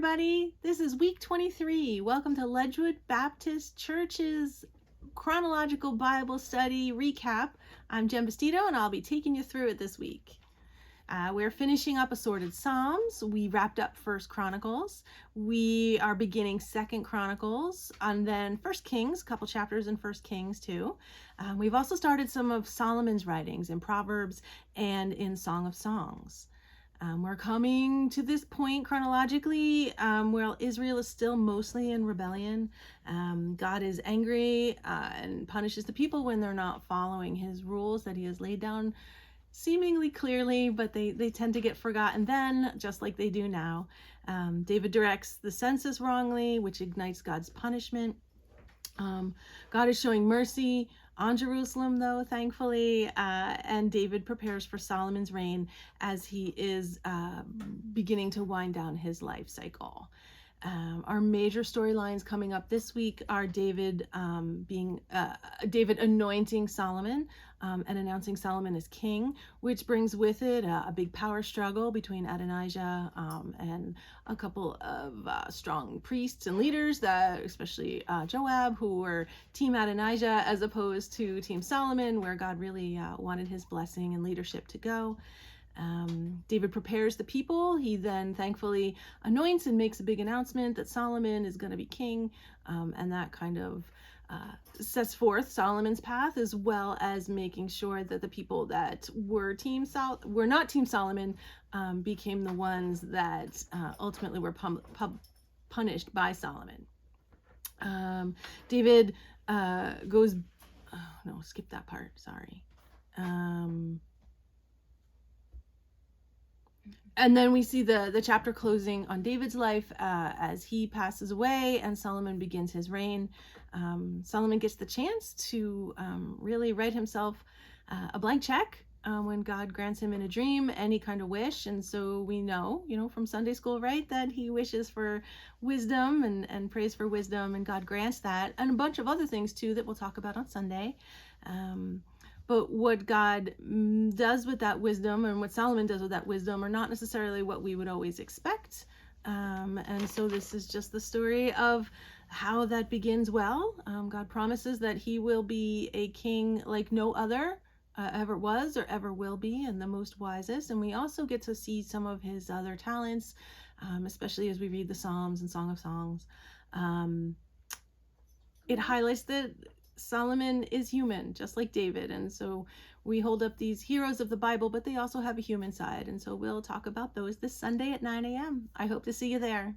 everybody. This is week 23. Welcome to Ledgewood Baptist Church's Chronological Bible Study Recap. I'm Jen Bastito, and I'll be taking you through it this week. We're finishing up Assorted Psalms. We wrapped up First Chronicles. We are beginning Second Chronicles, and then First Kings, a couple chapters in First Kings too. We've also started some of Solomon's writings in Proverbs and in Song of Songs. We're coming to this point chronologically where Israel is still mostly in rebellion. God is angry and punishes the people when they're not following his rules that he has laid down seemingly clearly, but they tend to get forgotten then, just like they do now. David directs the census wrongly, which ignites God's punishment. God is showing mercy on Jerusalem, though, thankfully, and David prepares for Solomon's reign as he is beginning to wind down his life cycle. Our major storylines coming up this week are David anointing Solomon and announcing Solomon as king, which brings with it a big power struggle between Adonijah and a couple of strong priests and leaders, that especially Joab, who were Team Adonijah as opposed to Team Solomon, where God really wanted his blessing and leadership to go. David prepares the people. He then thankfully anoints and makes a big announcement that Solomon is going to be king, and that kind of sets forth Solomon's path, as well as making sure that the people that were not Team Solomon became the ones that ultimately were punished by Solomon. David goes, oh, no, skip that part, sorry. And then we see the chapter closing on David's life as he passes away and Solomon begins his reign. Solomon gets the chance to really write himself a blank check when God grants him in a dream any kind of wish. And so we know, from Sunday school, right, that he wishes for wisdom and prays for wisdom, and God grants that, and a bunch of other things too that we'll talk about on Sunday. But what God does with that wisdom and what Solomon does with that wisdom are not necessarily what we would always expect. And so this is just the story of how that begins well. God promises that he will be a king like no other ever was or ever will be, and the most wisest. And we also get to see some of his other talents, especially as we read the Psalms and Song of Songs. It highlights that Solomon is human, just like David, and so we hold up these heroes of the Bible, but they also have a human side, and so we'll talk about those this Sunday at 9 a.m. I hope to see you there.